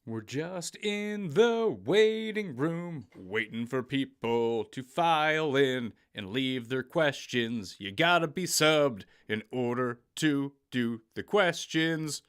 We're just in the waiting room, waiting for people to file in and leave their questions. You gotta be subbed in order to do the questions.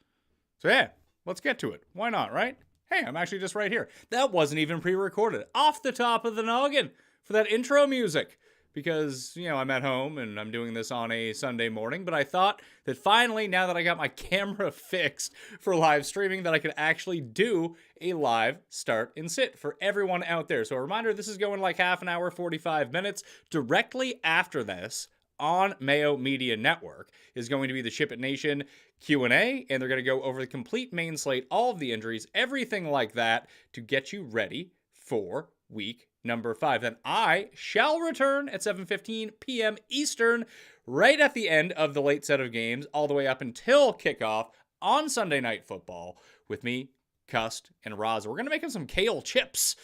So yeah, let's get to it. Why not, right? Hey, I'm actually just right here. That wasn't even pre-recorded. Off the top of the noggin for that intro music. Because, I'm at home and I'm doing this on a Sunday morning, but I thought that finally, now that I got my camera fixed for live streaming, that I could actually do a live start and sit for everyone out there. So a reminder, this is going like half an hour, 45 minutes. Directly after this, on Mayo Media Network, is going to be the Ship It Nation Q&A, and they're going to go over the complete main slate, all of the injuries, everything like that, to get you ready for week number 5. Then I shall return at 7:15 p.m. Eastern, right at the end of the late set of games, all the way up until kickoff on Sunday Night Football with me, Cust, and Roz. We're going to make him some kale chips.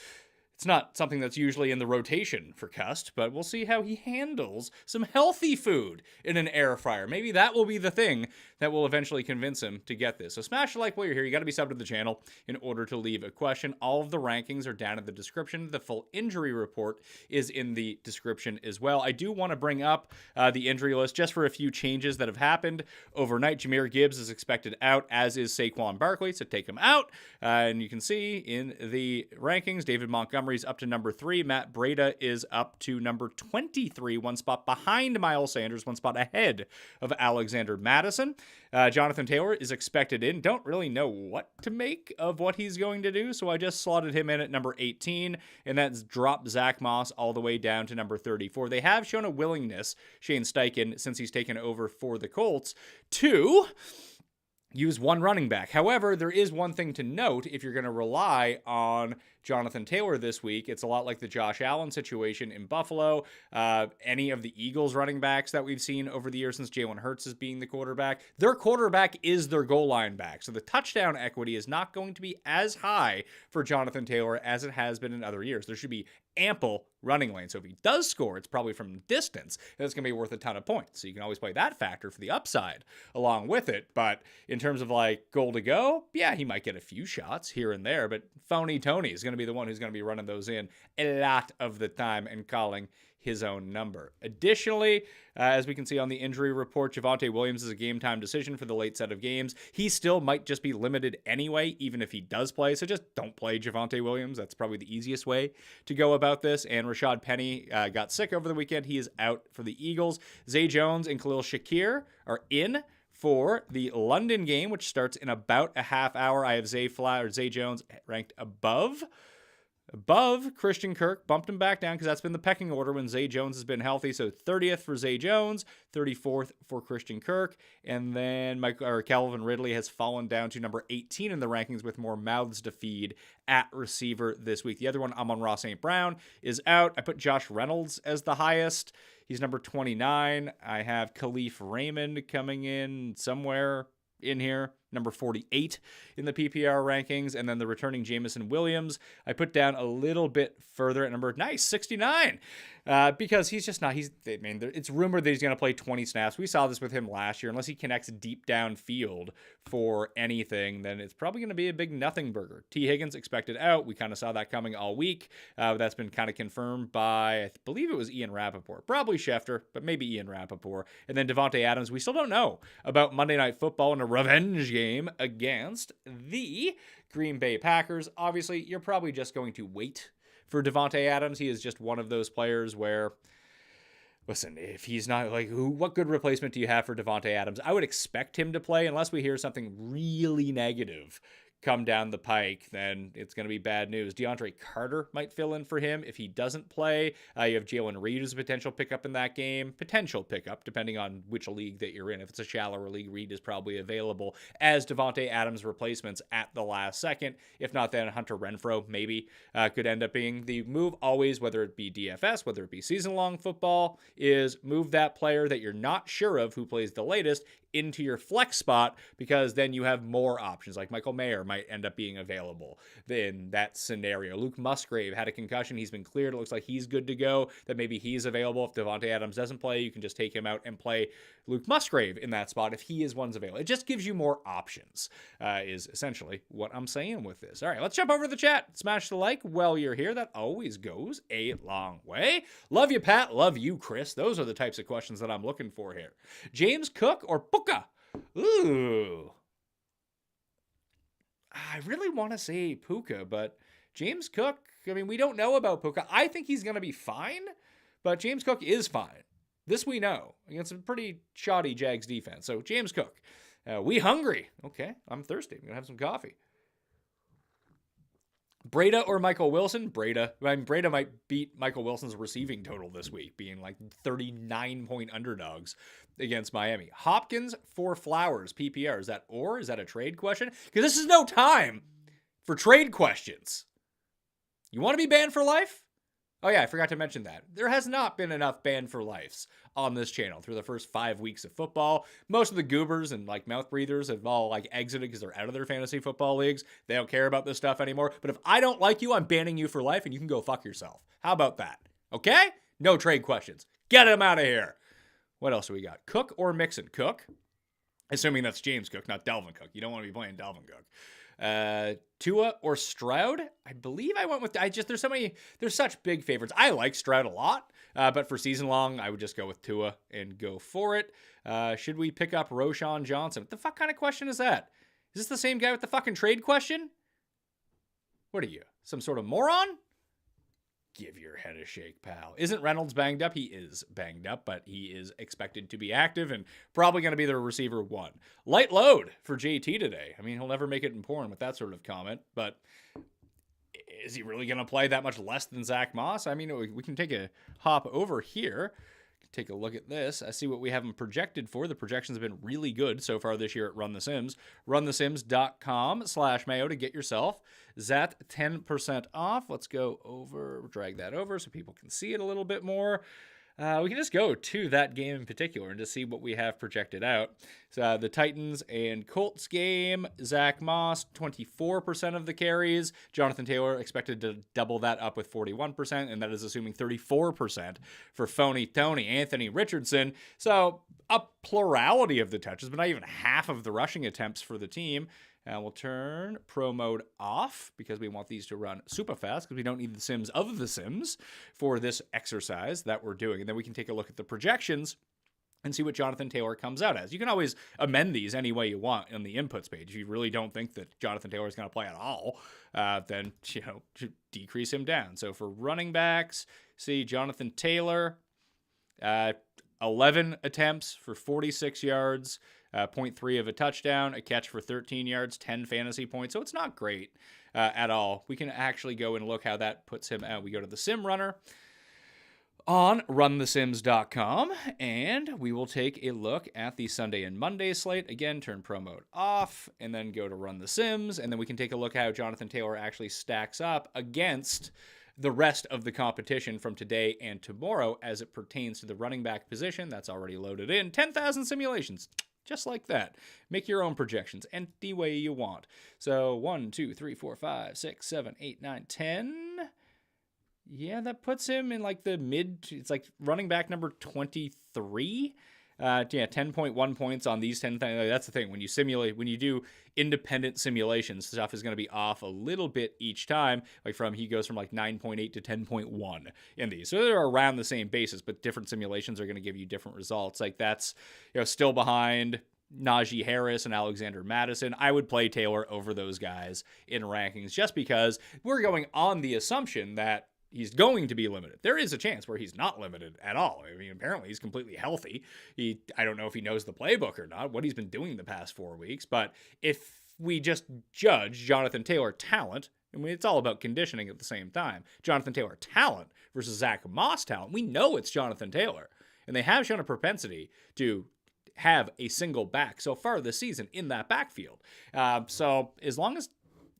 It's not something that's usually in the rotation for Cust, but we'll see how he handles some healthy food in an air fryer. Maybe that will be the thing that will eventually convince him to get this. So smash a like while you're here. You got to be subbed to the channel in order to leave a question. All of the rankings are down in the description. The full injury report is in the description as well. I do want to bring up the injury list just for a few changes that have happened overnight. Jahmyr Gibbs is expected out, as is Saquon Barkley, so take him out. And you can see in the rankings, David Montgomery's up to number 3. Matt Breida is up to number 23, one spot behind Miles Sanders, one spot ahead of Alexander Madison. Jonathan Taylor is expected in. Don't really know what to make of what he's going to do, so I just slotted him in at number 18, and that's dropped Zach Moss all the way down to number 34. They have shown a willingness, Shane Steichen, since he's taken over for the Colts, to use one running back. However, there is one thing to note. If you're going to rely on Jonathan Taylor this week, it's a lot like the Josh Allen situation in Buffalo. Any of the Eagles running backs that we've seen over the years since Jalen Hurts is being the quarterback, their quarterback is their goal line back. So the touchdown equity is not going to be as high for Jonathan Taylor as it has been in other years. There should be ample running lane. So if he does score, it's probably from distance, and it's going to be worth a ton of points. So you can always play that factor for the upside along with it. But in terms of like goal to go, yeah, he might get a few shots here and there, but Phony Tony is going to be the one who's going to be running those in a lot of the time and calling his own number. Additionally, as we can see on the injury report, Javonte Williams is a game-time decision for the late set of games. He still might just be limited anyway, even if he does play, so just don't play Javonte Williams. That's probably the easiest way to go about this. And Rashad Penny got sick over the weekend. He is out for the Eagles. Zay Jones and Khalil Shakir are in for the London game, which starts in about a half hour. I have Zay Jones ranked above Christian Kirk, bumped him back down because that's been the pecking order when Zay Jones has been healthy. So 30th for Zay Jones, 34th for Christian Kirk, and then Calvin Ridley has fallen down to number 18 in the rankings with more mouths to feed at receiver this week. The other one, Amon-Ra St. Brown, is out. I put Josh Reynolds as the highest. He's number 29. I have Khalif Raymond coming in somewhere in here, number 48 in the PPR rankings, and then the returning Jameson Williams I put down a little bit further at number 69 because he's just not. It's rumored that he's going to play 20 snaps. We saw this with him last year. Unless he connects deep downfield for anything, then it's probably going to be a big nothing burger. T. Higgins expected out. We kind of saw that coming all week. That's been kind of confirmed by, I believe it was Ian Rappaport, probably Schefter, but maybe Ian Rappaport. And then Devontae Adams. We still don't know about Monday Night Football in a revenge game against the Green Bay Packers. Obviously, you're probably just going to wait for Devontae Adams. He is just one of those players where, listen, if he's not, what good replacement do you have for Devontae Adams? I would expect him to play unless we hear something really negative come down the pike, then it's going to be bad news. DeAndre Carter might fill in for him if he doesn't play. You have Jalen Reed as a potential pickup in that game. Potential pickup, depending on which league that you're in. If it's a shallower league, Reed is probably available as Devontae Adams replacements at the last second. If not, then Hunter Renfrow maybe could end up being the move. Always, whether it be DFS, whether it be season-long football, is move that player that you're not sure of who plays the latest into your flex spot, because then you have more options. Like Michael Mayer might end up being available in that scenario. Luke Musgrave had a concussion. He's been cleared. It looks like he's good to go. That maybe he's available. If Devontae Adams doesn't play, you can just take him out and play Luke Musgrave in that spot if he is one's available. It just gives you more options, is essentially what I'm saying with this. All right, let's jump over to the chat. Smash the like while you're here. That always goes a long way. Love you, Pat. Love you, Chris. Those are the types of questions that I'm looking for here. James Cook or Puka? Ooh. I really want to say Puka, but James Cook, I mean, we don't know about Puka. I think he's going to be fine, but James Cook is fine. This we know against a pretty shoddy Jags defense. So James Cook, we hungry. Okay, I'm thirsty. I'm going to have some coffee. Breda or Michael Wilson? Breda. I mean, Breda might beat Michael Wilson's receiving total this week, being like 39-point underdogs against Miami. Hopkins for Flowers, PPR. Is that a trade question? Because this is no time for trade questions. You want to be banned for life? Oh yeah, I forgot to mention that. There has not been enough banned for lives on this channel through the first 5 weeks of football. Most of the goobers and like mouth breathers have all like exited because they're out of their fantasy football leagues. They don't care about this stuff anymore. But if I don't like you, I'm banning you for life and you can go fuck yourself. How about that? Okay? No trade questions. Get him out of here. What else do we got? Cook or Mixon? Cook. Assuming that's James Cook, not Dalvin Cook. You don't want to be playing Dalvin Cook. Tua or Stroud? I believe I went with, there's such big favorites. I like Stroud a lot, but for season long, I would just go with Tua and go for it. Should we pick up Roschon Johnson? What the fuck kind of question is that? Is this the same guy with the fucking trade question? What are you, some sort of moron? Give your head a shake, pal. Isn't Reynolds banged up? He is banged up, but he is expected to be active and probably going to be the receiver one. Light load for JT today. I mean, he'll never make it in porn with that sort of comment, but is he really going to play that much less than Zach Moss? I mean, we can take a hop over here. Take a look at this. I see what we have him projected for. The projections have been really good so far this year at Run the Sims. runthesims.com/Mayo to get yourself that 10% off. Let's go over, drag that over so people can see it a little bit more. We can just go to that game in particular and just see what we have projected out. So the Titans and Colts game, Zach Moss, 24% of the carries. Jonathan Taylor expected to double that up with 41%, and that is assuming 34% for Phony Tony. Anthony Richardson, so a plurality of the touches, but not even half of the rushing attempts for the team. And we'll turn Pro Mode off because we want these to run super fast because we don't need the Sims of the Sims for this exercise that we're doing. And then we can take a look at the projections and see what Jonathan Taylor comes out as. You can always amend these any way you want on the inputs page. If you really don't think that Jonathan Taylor is going to play at all, then, decrease him down. So for running backs, see Jonathan Taylor, 11 attempts for 46 yards, 0.3 of a touchdown, a catch for 13 yards, 10 fantasy points. So it's not great at all. We can actually go and look how that puts him out. We go to the Sim Runner on runthesims.com, and we will take a look at the Sunday and Monday slate. Again, turn Pro Mode off, and then go to Run the Sims, and then we can take a look how Jonathan Taylor actually stacks up against the rest of the competition from today and tomorrow as it pertains to the running back position. That's already loaded in. 10,000 simulations. Just like that. Make your own projections any way you want. So 1, 2, 3, 4, 5, 6, 7, 8, 9, 10. Yeah, that puts him in like the mid. It's like running back number 23. 10.1 points on these 10 things. That's the thing. When you do independent simulations, stuff is going to be off a little bit each time. He goes from like 9.8 to 10.1 in these. So they're around the same basis, but different simulations are going to give you different results. Like that's, still behind Najee Harris and Alexander Madison. I would play Taylor over those guys in rankings just because we're going on the assumption that he's going to be limited. There is a chance where he's not limited at all. I mean, apparently he's completely healthy. I don't know if he knows the playbook or not, what he's been doing the past 4 weeks, but if we just judge Jonathan Taylor talent, I mean, it's all about conditioning at the same time. Jonathan Taylor talent versus Zach Moss talent. We know it's Jonathan Taylor, and they have shown a propensity to have a single back so far this season in that backfield. So as long as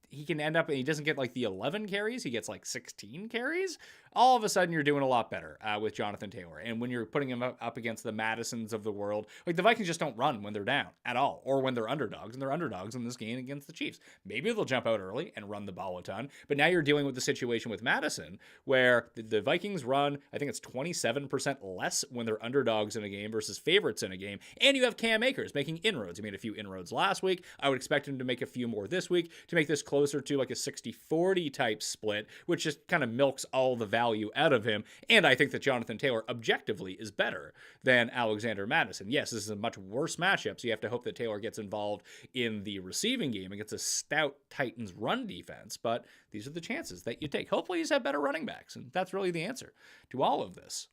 he can end up and he doesn't get like the 11 carries, he gets like 16 carries. all of a sudden you're doing a lot better with Jonathan Taylor. And when you're putting him up against the Madisons of the world, like the Vikings just don't run when they're down at all, or when they're underdogs, and they're underdogs in this game against the Chiefs. Maybe they'll jump out early and run the ball a ton, but now you're dealing with the situation with Madison where the Vikings run, I think it's 27% less when they're underdogs in a game versus favorites in a game, and you have Cam Akers making inroads. He made a few inroads last week. I would expect him to make a few more this week to make this closer to like a 60-40 type split, which just kind of milks all the value out of him. And I think that Jonathan Taylor objectively is better than Alexander Madison. Yes, this is a much worse matchup, so you have to hope that Taylor gets involved in the receiving game against a stout Titans run defense, but these are the chances that you take. Hopefully he's have better running backs, and that's really the answer to all of this.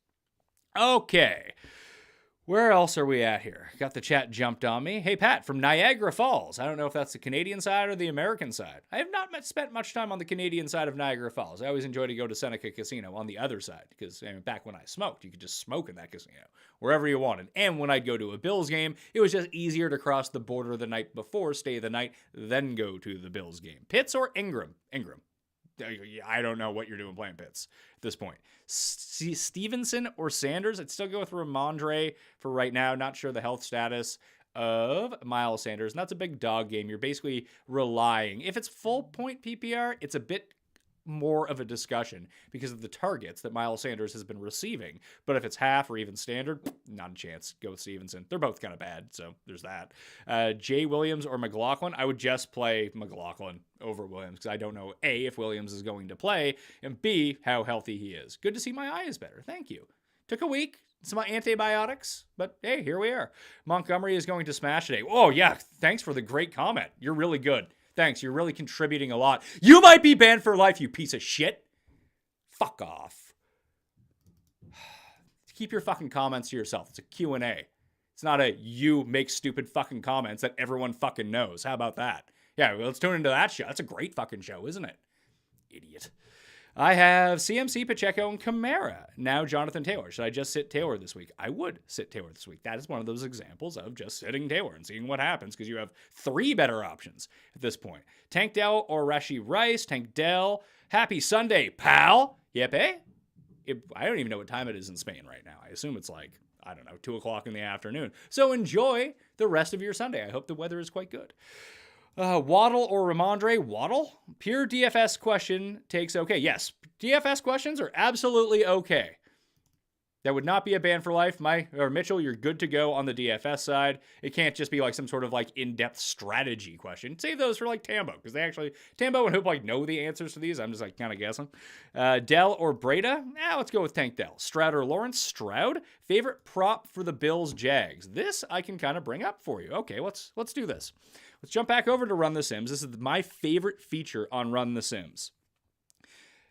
Okay. Where else are we at here? Got the chat jumped on me. Hey, Pat, from Niagara Falls. I don't know if that's the Canadian side or the American side. I have not spent much time on the Canadian side of Niagara Falls. I always enjoy to go to Seneca Casino on the other side because back when I smoked, you could just smoke in that casino wherever you wanted. And when I'd go to a Bills game, it was just easier to cross the border the night before, stay the night, then go to the Bills game. Pitts or Ingram? Ingram. I don't know what you're doing playing Pitts at this point. Stevenson or Sanders? I'd still go with Ramondre for right now. Not sure the health status of Miles Sanders. And that's a big dog game. You're basically relying. If it's full point PPR, it's a bit more of a discussion because of the targets that Miles Sanders has been receiving. But if it's half or even standard, not a chance. Go with Stevenson. They're both kind of bad, so there's that. Jay Williams or McLaughlin? I would just play McLaughlin over Williams because I don't know, A, if Williams is going to play, and B, how healthy he is. Good to see my eye is better. Thank you. Took a week. Some antibiotics, but hey, here we are. Montgomery is going to smash today. Oh, yeah. Thanks for the great comment. You're really good. Thanks, you're really contributing a lot. You might be banned for life, you piece of shit. Fuck off. Keep your fucking comments to yourself. It's a Q&A. It's not a you make stupid fucking comments that everyone fucking knows. How about that? Yeah, well, let's tune into that show. That's a great fucking show, isn't it? Idiot. I have CMC, Pacheco, and Kamara. Now Jonathan Taylor. Should I just sit Taylor this week? I would sit Taylor this week. That is one of those examples of just sitting Taylor and seeing what happens because you have 3 better options at this point. Tank Dell or Rashee Rice. Tank Dell. Happy Sunday, pal. Yep, eh? I don't even know what time it is in Spain right now. I assume it's like, I don't know, 2 o'clock in the afternoon. So enjoy the rest of your Sunday. I hope the weather is quite good. Waddle or Ramondre? Waddle? Pure DFS question takes okay. Yes, DFS questions are absolutely okay. That would not be a ban for life. Mitchell, you're good to go on the DFS side. It can't just be like some sort of like in-depth strategy question. Save those for like Tambo, because Tambo and Hoop like know the answers to these. I'm just like kind of guessing. Dell or Breda? Let's go with Tank Dell. Stroud or Lawrence? Stroud. Favorite prop for the Bills Jags? This I can kind of bring up for you. Okay, let's do this. Let's jump back over to Run the Sims. This is my favorite feature on Run the Sims.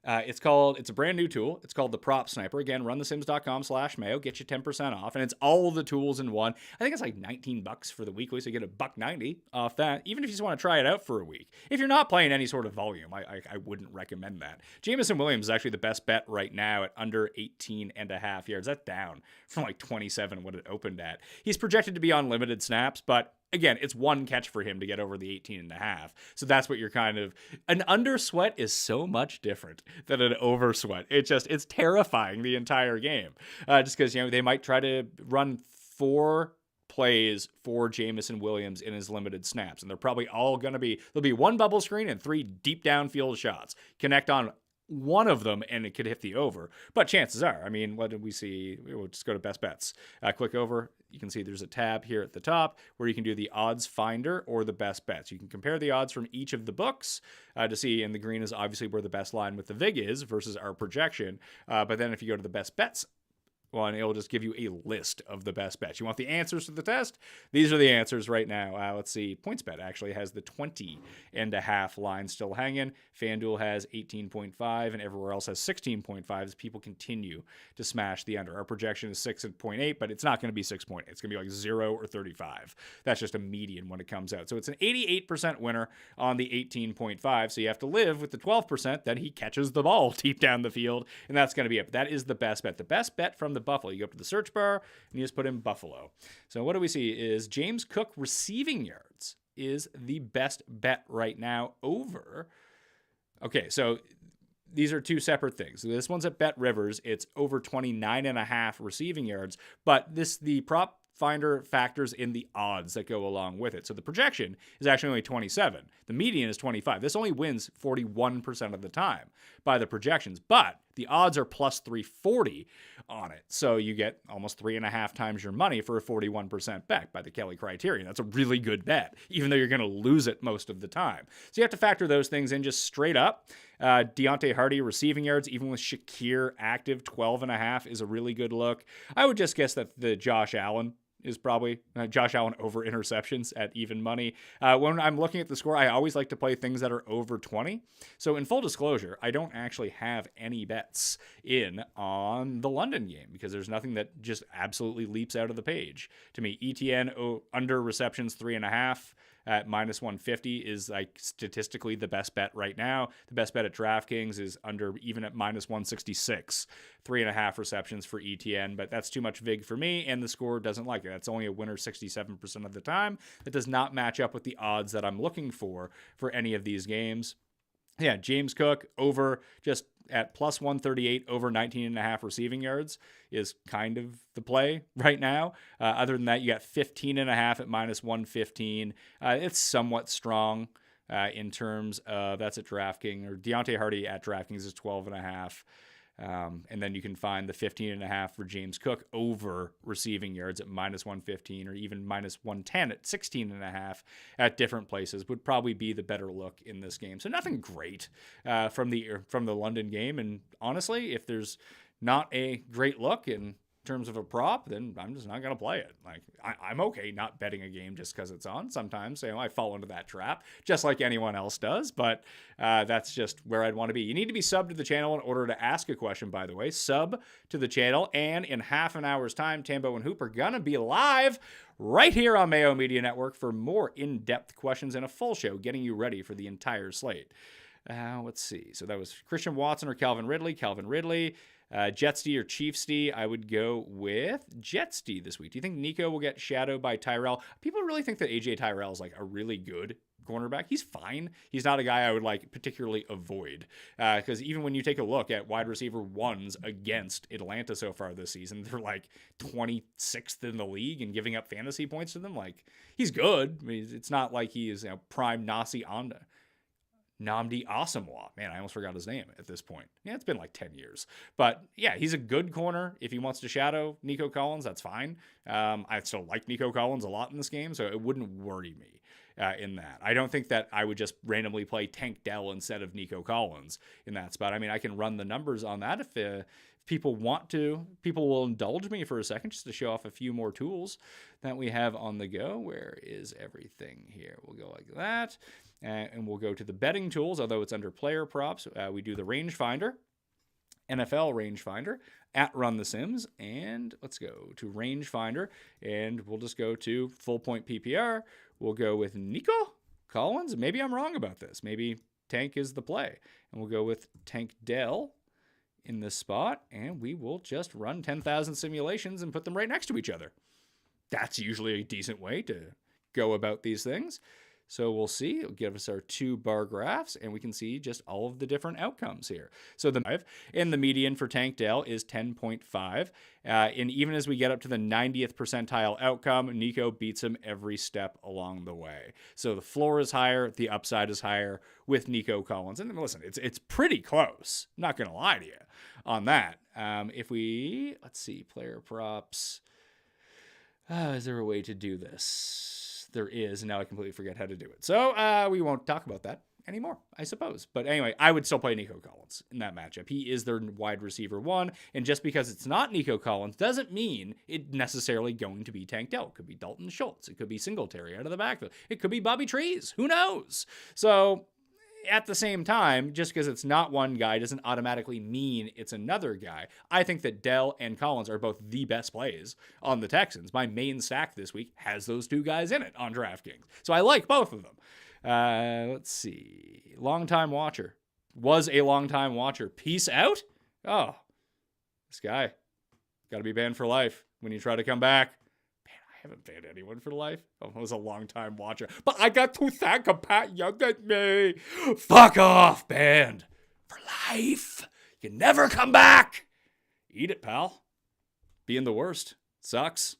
It's a brand new tool. It's called the Prop Sniper. Again, runthesims.com/Mayo. Get you 10% off. And it's all the tools in one. I think it's like $19 for the weekly, so you get $1.90 off that, even if you just want to try it out for a week. If you're not playing any sort of volume, I wouldn't recommend that. Jamison Williams is actually the best bet right now at under 18.5 yards. That's down from like 27 what it opened at. He's projected to be on limited snaps, but again, it's one catch for him to get over the 18.5. So that's what you're kind of... An under sweat is so much different than an over sweat. It's terrifying the entire game. Just because, they might try to run 4 plays for Jamison Williams in his limited snaps. And they're probably all going to be... There'll be 1 bubble screen and 3 deep downfield shots. Connect on one of them and it could hit the over. But chances are, what did we see? We'll just go to best bets. Click over. You can see there's a tab here at the top where you can do the odds finder or the best bets. You can compare the odds from each of the books to see, and the green is obviously where the best line with the VIG is versus our projection. But then if you go to the best bets one, it'll just give you a list of the best bets. You want the answers to the test? These are the answers right now. Let's see. PointsBet actually has the 20.5 line still hanging. FanDuel has 18.5 and everywhere else has 16.5 as people continue to smash the under. Our projection is 6.8, but it's not going to be 6 point. It's going to be like 0 or 35. That's just a median when it comes out. So it's an 88% winner on the 18.5. So you have to live with the 12% that he catches the ball deep down the field, and that's going to be it. But that is the best bet. The best bet from the Buffalo. You go up to the search bar and you just put in Buffalo. So what do we see is James Cook receiving yards is the best bet right now over. Okay, so these are two separate things. This one's at Bet Rivers. It's over 29.5 receiving yards, but the prop finder factors in the odds that go along with it. So the projection is actually only 27. The median is 25. This only wins 41% of the time by the projections, but the odds are plus 340 on it. So you get almost 3.5 times your money for a 41% bet by the Kelly criterion. That's a really good bet, even though you're going to lose it most of the time. So you have to factor those things in just straight up. Deontay Hardy receiving yards, even with Shakir active, 12.5 is a really good look. I would just guess that the Josh Allen is probably Josh Allen over interceptions at even money. When I'm looking at the score, I always like to play things that are over 20. So in full disclosure, I don't actually have any bets in on the London game because there's nothing that just absolutely leaps out of the page to me. ETN under receptions 3.5 at minus 150 is like statistically the best bet right now. The best bet at DraftKings is under even at minus 166, 3.5 receptions for ETN, but that's too much vig for me, and the score doesn't like it. That's only a winner 67% of the time. That does not match up with the odds that I'm looking for any of these games. Yeah, James Cook over just at plus 138 over 19.5 receiving yards is kind of the play right now. Other than that, you got 15.5 at minus 115. It's somewhat strong in terms of that's at DraftKings, or Deontay Hardy at DraftKings is 12.5. And then you can find the 15.5 for James Cook over receiving yards at minus 115 or even minus 110 at 16.5 at different places would probably be the better look in this game. So nothing great from the London game. And honestly, if there's not a great look in terms of a prop, then I'm just not going to play it. Like I'm okay not betting a game just because it's on. Sometimes, I fall into that trap just like anyone else does, but that's just where I'd want to be. You need to be subbed to the channel in order to ask a question, by the way. Sub to the channel, and in half an hour's time, Tambo and Hoop are going to be live right here on Mayo Media Network for more in-depth questions and a full show getting you ready for the entire slate. Let's see. So that was Christian Watson or Calvin Ridley. Calvin Ridley. Jetsty or Chiefsty, I would go with Jetsty this week. Do you think Nico will get shadowed by Tyrell? People really think that AJ Tyrell is like a really good cornerback. He's fine. He's not a guy I would like particularly avoid because even when you take a look at wide receiver ones against Atlanta so far this season, they're like 26th in the league and giving up fantasy points to them. Like he's good. I mean, it's not like he is prime Nnamdi Asamoah. Man, I almost forgot his name at this point. Yeah, it's been like 10 years. But yeah, he's a good corner. If he wants to shadow Nico Collins, that's fine. I still like Nico Collins a lot in this game, so it wouldn't worry me in that. I don't think that I would just randomly play Tank Dell instead of Nico Collins in that spot. I mean, I can run the numbers on that if people want to. People will indulge me for a second just to show off a few more tools that we have on the go. Where is everything here? We'll go like that. And we'll go to the betting tools, although it's under player props. We do the Rangefinder, NFL Rangefinder, at Run the Sims. And let's go to Rangefinder. And we'll just go to full point PPR. We'll go with Nico Collins. Maybe I'm wrong about this. Maybe Tank is the play. And we'll go with Tank Dell in this spot. And we will just run 10,000 simulations and put them right next to each other. That's usually a decent way to go about these things. So we'll see. It'll give us our 2 bar graphs, and we can see just all of the different outcomes here. So the median for Tank Dell is 10.5. And even as we get up to the 90th percentile outcome, Nico beats him every step along the way. So the floor is higher, the upside is higher with Nico Collins. And listen, it's pretty close. I'm not going to lie to you on that. Let's see, player props. Is there a way to do this? There is, and now I completely forget how to do it. So we won't talk about that anymore, I suppose. But anyway, I would still play Nico Collins in that matchup. He is their wide receiver 1, and just because it's not Nico Collins doesn't mean it necessarily going to be Tank Dell. It could be Dalton Schultz. It could be Singletary out of the backfield. It could be Bobby Trees. Who knows? So at the same time, just because it's not one guy doesn't automatically mean it's another guy. I think that Dell and Collins are both the best plays on the Texans. My main stack this week has those 2 guys in it on DraftKings. So I like both of them. Let's see. Longtime watcher. Was a longtime watcher. Peace out? Oh, this guy. Got to be banned for life when you try to come back. I haven't banned anyone for life. I was a long-time watcher. But I got to thank a Pat yelled at me. Fuck off, banned. for life. You can never come back. Eat it, pal. Being the worst sucks.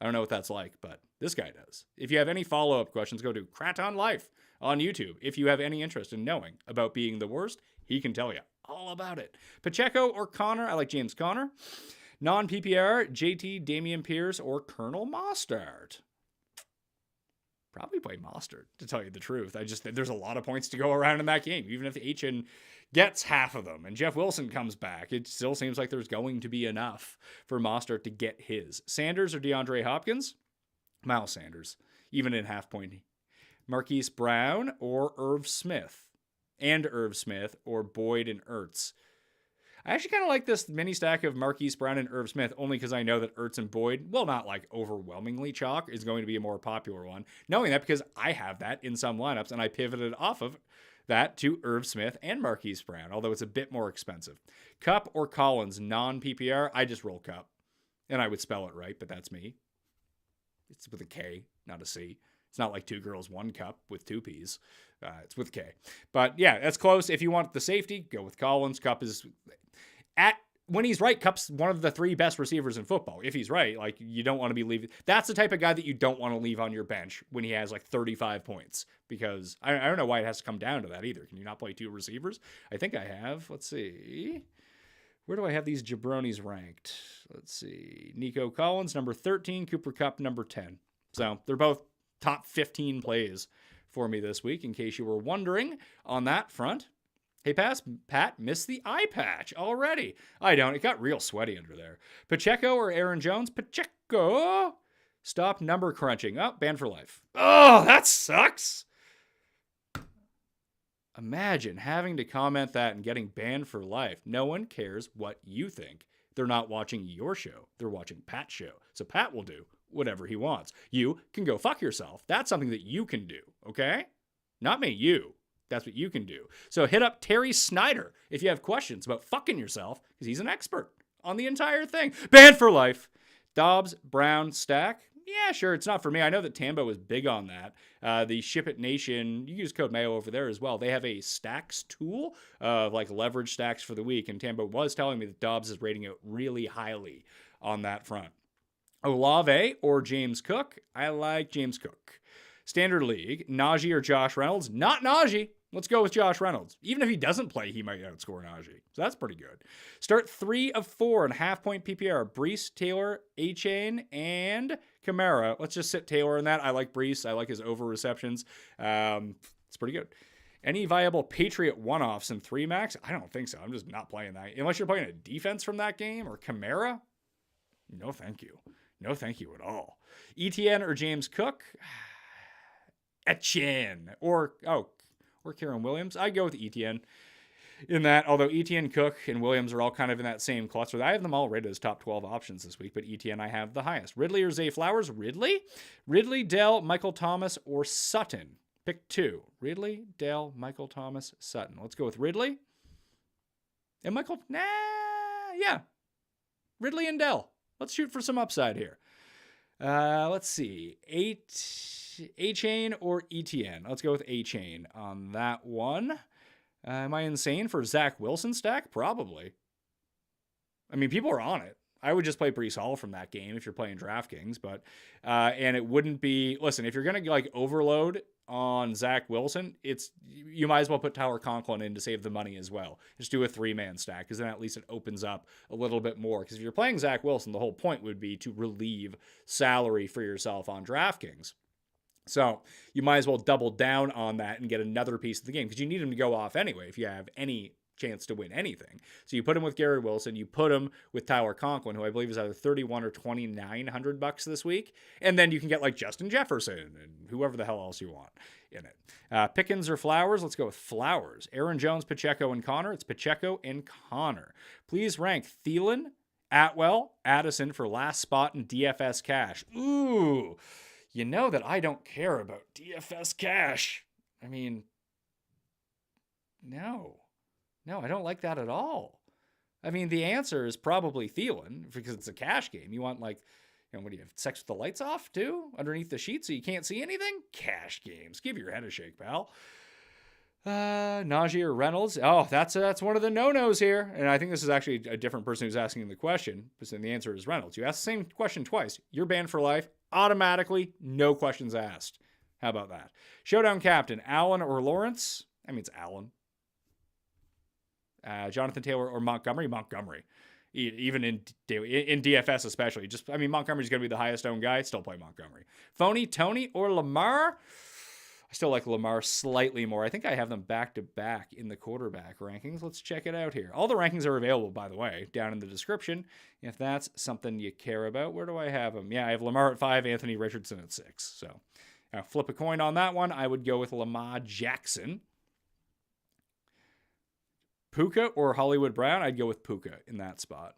I don't know what that's like, but this guy does. If you have any follow-up questions, go to Kraton Life on YouTube. If you have any interest in knowing about being the worst, he can tell you all about it. Pacheco or Connor? I like James Conner. Non-PPR, JT, Damian Pierce, or Colonel Mostert? Probably play Mostert, to tell you the truth. There's a lot of points to go around in that game. Even if HN gets half of them and Jeff Wilson comes back, it still seems like there's going to be enough for Mostert to get his. Sanders or DeAndre Hopkins? Miles Sanders, even in half point. Marquise Brown or Irv Smith? And Irv Smith or Boyd and Ertz? I actually kind of like this mini stack of Marquise Brown and Irv Smith only because I know that Ertz and Boyd, well, not like overwhelmingly chalk, is going to be a more popular one. Knowing that because I have that in some lineups and I pivoted off of that to Irv Smith and Marquise Brown, although it's a bit more expensive. Cup or Collins, non-PPR? I just roll Cup. And I would spell it right, but that's me. It's with a K, not a C. It's not like 2 girls, 1 cup with 2 P's. It's with K. But yeah, that's close. If you want the safety, go with Collins. Cup is when he's right, Cup's one of the 3 best receivers in football. If he's right, like you don't want to be leaving. That's the type of guy that you don't want to leave on your bench when he has like 35 points because I don't know why it has to come down to that either. Can you not play 2 receivers? I think I have. Let's see. Where do I have these jabronis ranked? Let's see. Nico Collins, number 13. Cooper Kupp, number 10. So they're both top 15 plays for me this week, in case you were wondering on that front. Hey, Pat missed the eye patch already. I don't. It got real sweaty under there. Pacheco or Aaron Jones? Pacheco. Stop number crunching. Oh, banned for life. Oh, that sucks. Imagine having to comment that and getting banned for life. No one cares what you think. They're not watching your show. They're watching Pat's show. So Pat will do whatever he wants. You can go fuck yourself. That's something that you can do, okay? Not me, you. That's what you can do. So hit up Terry Snyder if you have questions about fucking yourself, because he's an expert on the entire thing. Banned for life. Dobbs, Brown, stack. Yeah, sure. It's not for me. I know that Tambo was big on that. The Ship It Nation, you use code Mayo over there as well. They have a stacks tool of like leverage stacks for the week. And Tambo was telling me that Dobbs is rating it really highly on that front. Olave or James Cook? I like James Cook. Standard League, Najee or Josh Reynolds? Not Najee. Let's go with Josh Reynolds. Even if he doesn't play, he might outscore Najee. So that's pretty good. Start 3 of 4 in half-point PPR. Breece, Taylor, A-Chain, and Kamara. Let's just sit Taylor in that. I like Breece. I like his over-receptions. It's pretty good. Any viable Patriot one-offs in 3 max? I don't think so. I'm just not playing that. Unless you're playing a defense from that game or Kamara? No, thank you. No, thank you at all. ETN or James Cook? Etienne. Or Kieran Williams. I'd go with Etienne in that, although Etienne, Cook, and Williams are all kind of in that same cluster. I have them all rated as top 12 options this week, but Etienne I have the highest. Ridley or Zay Flowers? Ridley? Ridley, Dell, Michael Thomas, or Sutton? Pick 2. Ridley, Dell, Michael Thomas, Sutton. Let's go with Ridley. And Michael? Yeah. Ridley and Dell. Let's shoot for some upside here. Let's see. A-Chain or ETN? Let's go with A-Chain on that one. Am I insane for Zach Wilson stack? Probably. I mean, people are on it. I would just play Breece Hall from that game if you're playing DraftKings, but and it wouldn't be. Listen, if you're gonna like overload on Zach Wilson, you might as well put Tyler Conklin in to save the money as well. Just do a 3-man stack because then at least it opens up a little bit more. Because if you're playing Zach Wilson, the whole point would be to relieve salary for yourself on DraftKings. So you might as well double down on that and get another piece of the game because you need him to go off anyway if you have any chance to win anything. So you put him with Garrett Wilson, you put him with Tyler Conklin, who I believe is either $3,100 or $2,900 this week, and then you can get like Justin Jefferson and whoever the hell else you want in it. Pickens or Flowers? Let's go with Flowers. Aaron Jones, Pacheco, and Connor. It's Pacheco and Connor. Please rank Thielen, Atwell, Addison for last spot in DFS cash. Ooh, you know that I don't care about DFS cash. I mean, no, I don't like that at all. I mean, the answer is probably Thielen because it's a cash game. You want like, what do you have, sex with the lights off too? Underneath the sheet so you can't see anything? Cash games. Give your head a shake, pal. Najee or Reynolds. Oh, that's one of the no-nos here. And I think this is actually a different person who's asking the question, because the answer is Reynolds. You ask the same question twice. You're banned for life. Automatically, no questions asked. How about that? Showdown captain, Allen or Lawrence? I mean, it's Allen. Jonathan Taylor or Montgomery? Montgomery. Even in DFS especially. Montgomery's going to be the highest owned guy. Still play Montgomery. Phony, Tony, or Lamar? I still like Lamar slightly more. I think I have them back-to-back in the quarterback rankings. Let's check it out here. All the rankings are available, by the way, down in the description, if that's something you care about. Where do I have them? Yeah, I have Lamar at 5, Anthony Richardson at 6. So flip a coin on that one. I would go with Lamar Jackson. Puka or Hollywood Brown? I'd go with Puka in that spot.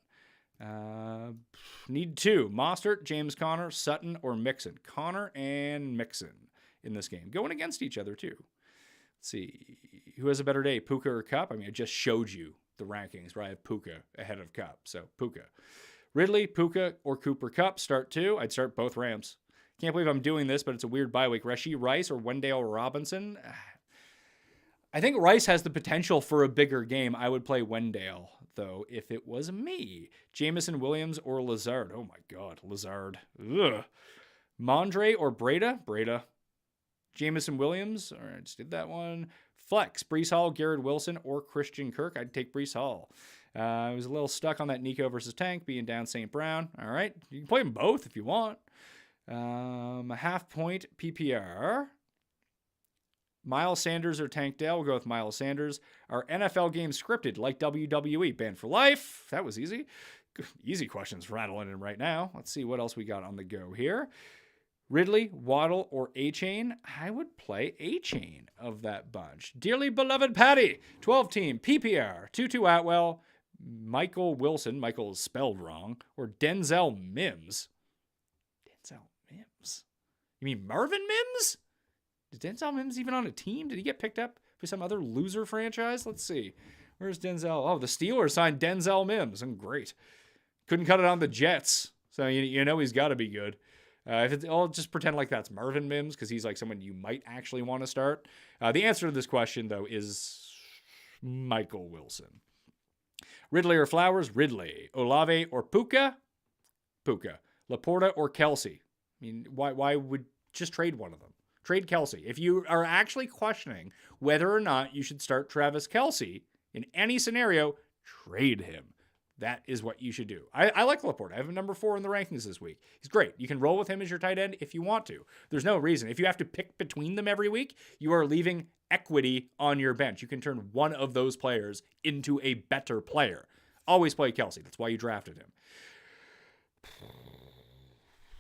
Need 2. Mostert, James Conner, Sutton, or Mixon. Conner and Mixon in this game. Going against each other, too. Let's see. Who has a better day, Puka or Kupp? I just showed you the rankings where I have Puka ahead of Kupp. So, Puka. Ridley, Puka, or Cooper Kupp. Start 2. I'd start both Rams. Can't believe I'm doing this, but it's a weird bye week. Rashee Rice or Wendell Robinson? I think Rice has the potential for a bigger game. I would play Wendell, though, if it was me. Jamison Williams or Lazard? Oh, my God. Lazard. Ugh. Mondre or Breda? Breda. Jamison Williams. All right, just did that one. Flex. Breece Hall, Garrett Wilson, or Christian Kirk. I'd take Breece Hall. I was a little stuck on that Nico versus Tank being down St. Brown. All right. You can play them both if you want. A half-point PPR. Miles Sanders or Tank Dell? We'll go with Miles Sanders. Our NFL game scripted like WWE. Banned for life. That was easy. Easy questions rattling in right now. Let's see what else we got on the go here. Ridley, Waddle, or A-Chain? I would play A-Chain of that bunch. Dearly beloved Patty, 12-team PPR, Tutu Atwell, Michael Wilson, Michael is spelled wrong, or Denzel Mims. Denzel Mims? You mean Marvin Mims? Is Denzel Mims even on a team? Did he get picked up for some other loser franchise? Let's see. Where's Denzel? Oh, the Steelers signed Denzel Mims. And great. Couldn't cut it on the Jets. So you know he's got to be good. I'll just pretend like that's Marvin Mims because he's like someone you might actually want to start. The answer to this question, though, is Michael Wilson. Ridley or Flowers? Ridley. Olave or Puka? Puka. Laporta or Kelsey? Why would just trade one of them? Trade Kelsey. If you are actually questioning whether or not you should start Travis Kelsey in any scenario, trade him. That is what you should do. I like Laporta. I have him number 4 in the rankings this week. He's great. You can roll with him as your tight end if you want to. There's no reason. If you have to pick between them every week, you are leaving equity on your bench. You can turn one of those players into a better player. Always play Kelsey. That's why you drafted him.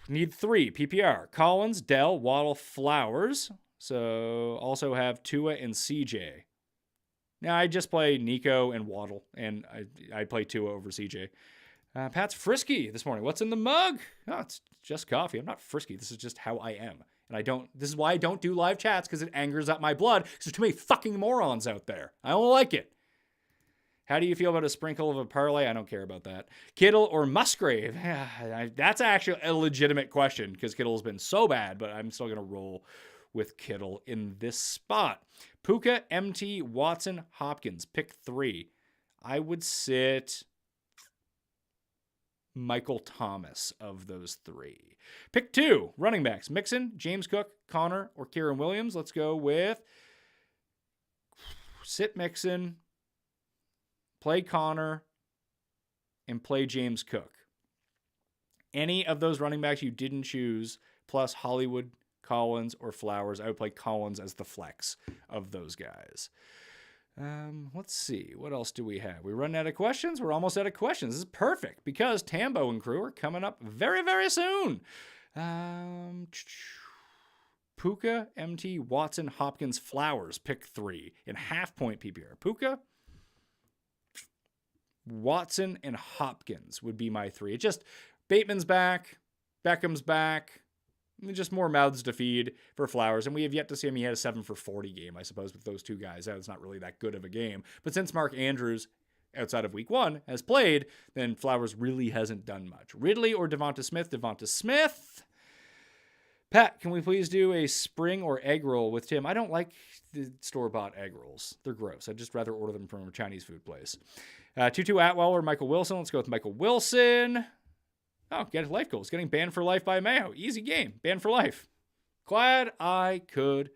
Need 3 PPR. Collins, Dell, Waddle, Flowers. So also have Tua and CJ. Now, I just play Nico and Waddle, and I play Tua over CJ. Pat's frisky this morning. What's in the mug? Oh, it's just coffee. I'm not frisky. This is just how I am. And this is why I don't do live chats, because it angers up my blood, because there's too many fucking morons out there. I don't like it. How do you feel about a sprinkle of a parlay? I don't care about that. Kittle or Musgrave? That's actually a legitimate question, because Kittle's been so bad, but I'm still going to roll with Kittle in this spot. Puka, MT, Watson, Hopkins. Pick 3. I would sit Michael Thomas of those 3. Pick 2. Running backs. Mixon, James Cook, Connor, or Kieran Williams. Let's go with sit Mixon, play Connor, and play James Cook. Any of those running backs you didn't choose, plus Hollywood, Collins, or Flowers, I would play Collins as the flex of those guys. Let's see. What else do we have? We run out of questions? We're almost out of questions. This is perfect because Tambo and crew are coming up very, very soon. Puka, MT, Watson, Hopkins, Flowers. Pick 3 in half-point PPR. Puka, Watson, and Hopkins would be my 3. It's just Bateman's back, Beckham's back. Just more mouths to feed for Flowers. And we have yet to see him. He had a 7 for 40 game, I suppose, with those two guys. It's not really that good of a game. But since Mark Andrews, outside of week 1, has played, then Flowers really hasn't done much. Ridley or Devonta Smith? Devonta Smith. Pat, can we please do a spring or egg roll with Tim? I don't like the store-bought egg rolls. They're gross. I'd just rather order them from a Chinese food place. Tutu Atwell or Michael Wilson. Let's go with Michael Wilson. Oh, get life goals. Getting banned for life by Mayo. Easy game. Banned for life. Glad I could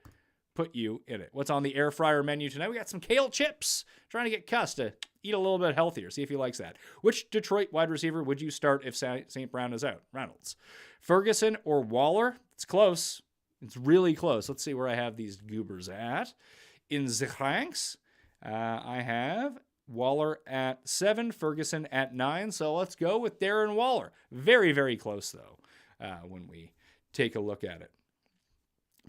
put you in it. What's on the air fryer menu tonight? We got some kale chips. Trying to get Cuss to eat a little bit healthier. See if he likes that. Which Detroit wide receiver would you start if St. Brown is out? Reynolds. Ferguson or Waller? It's close. It's really close. Let's see where I have these goobers at. In the ranks, I have Waller at 7, Ferguson at 9. So let's go with Darren Waller. Very, very close, though, when we take a look at it.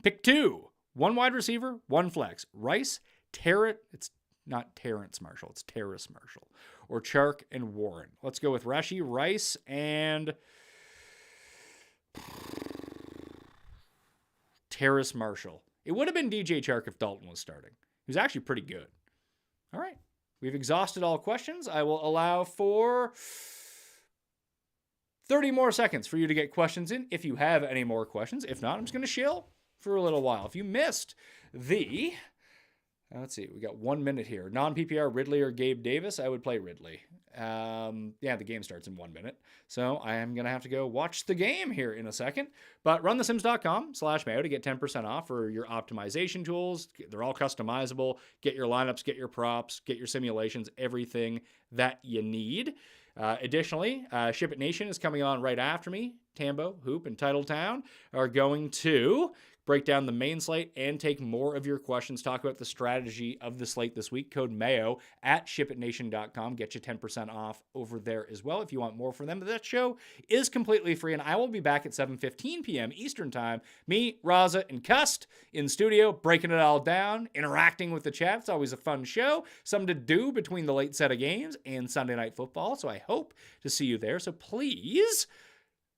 Pick 2. 1 wide receiver, 1 flex. Rice, it's not Terrence Marshall, it's Terrace Marshall. Or Chark and Warren. Let's go with Rashi, Rice, and Terrace Marshall. It would have been DJ Chark if Dalton was starting. He was actually pretty good. All right. We've exhausted all questions. I will allow for 30 more seconds for you to get questions in if you have any more questions. If not, I'm just going to chill for a little while. If you missed the... Let's see. We got 1 minute here. Non-PPR, Ridley or Gabe Davis? I would play Ridley. The game starts in 1 minute. So I am going to have to go watch the game here in a second. But runthesims.com/Mayo to get 10% off for your optimization tools. They're all customizable. Get your lineups, get your props, get your simulations, everything that you need. Additionally, Ship It Nation is coming on right after me. Tambo, Hoop, and Titletown are going to break down the main slate and take more of your questions, talk about the strategy of the slate this week. Code Mayo at shipitnation.com. Get you 10% off over there as well if you want more from them. But that show is completely free, and I will be back at 7:15 p.m. Eastern Time. Me, Raza, and Cust in studio, breaking it all down, interacting with the chat. It's always a fun show. Something to do between the late set of games and Sunday Night Football, so I hope to see you there. So please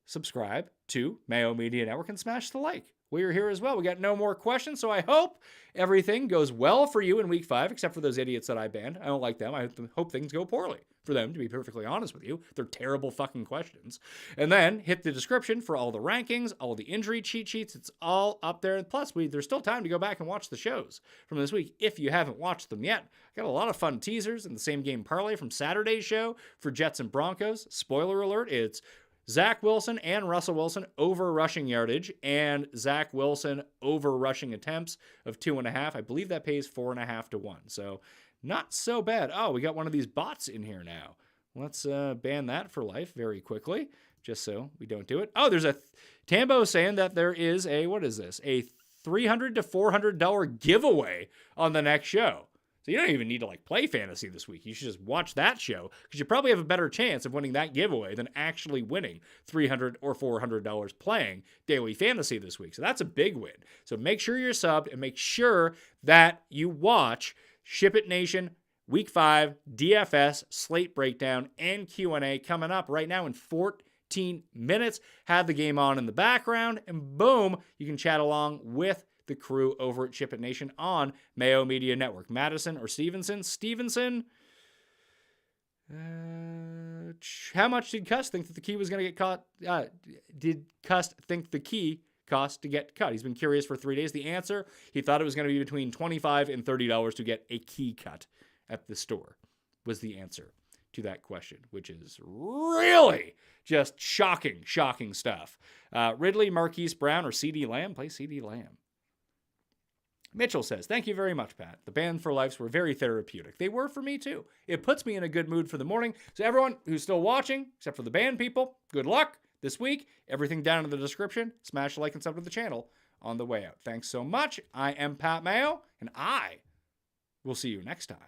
subscribe to Mayo Media Network and smash the like. We're here as well. We got no more questions, so I hope everything goes well for you in week 5, except for those idiots that I banned. I don't like them. I hope things go poorly for them, to be perfectly honest with you. They're terrible fucking questions. And then hit the description for all the rankings, all the injury cheat sheets. It's all up there. And plus, there's still time to go back and watch the shows from this week if you haven't watched them yet. Got a lot of fun teasers in the same game parlay from Saturday's show for Jets and Broncos. Spoiler alert, it's Zach Wilson and Russell Wilson over rushing yardage and Zach Wilson over rushing attempts of 2.5. I believe that pays 4.5 to 1. So not so bad. Oh, we got one of these bots in here now. Let's ban that for life very quickly, just so we don't do it. Oh, there's a Tambo saying that there is a, what is this? A $300 to $400 giveaway on the next show. So you don't even need to play fantasy this week. You should just watch that show because you probably have a better chance of winning that giveaway than actually winning $300 or $400 playing daily fantasy this week. So that's a big win. So make sure you're subbed and make sure that you watch Ship It Nation Week 5 DFS slate breakdown and Q&A coming up right now in 14 minutes. Have the game on in the background and boom, you can chat along with the crew over at Ship It Nation on Mayo Media Network. Madison or Stevenson? Stevenson. How much did Cuss think that the key was going to get caught? Did Cuss think the key cost to get cut? He's been curious for 3 days. The answer, he thought it was going to be between $25 and $30 to get a key cut at the store, was the answer to that question, which is really just shocking stuff. Ridley, Marquise Brown, or CD Lamb? Play CD Lamb. Mitchell says, thank you very much, Pat. The Banned for Lives were very therapeutic. They were for me, too. It puts me in a good mood for the morning. So everyone who's still watching, except for the banned people, good luck this week. Everything down in the description. Smash like and sub to the channel on the way out. Thanks so much. I am Pat Mayo, and I will see you next time.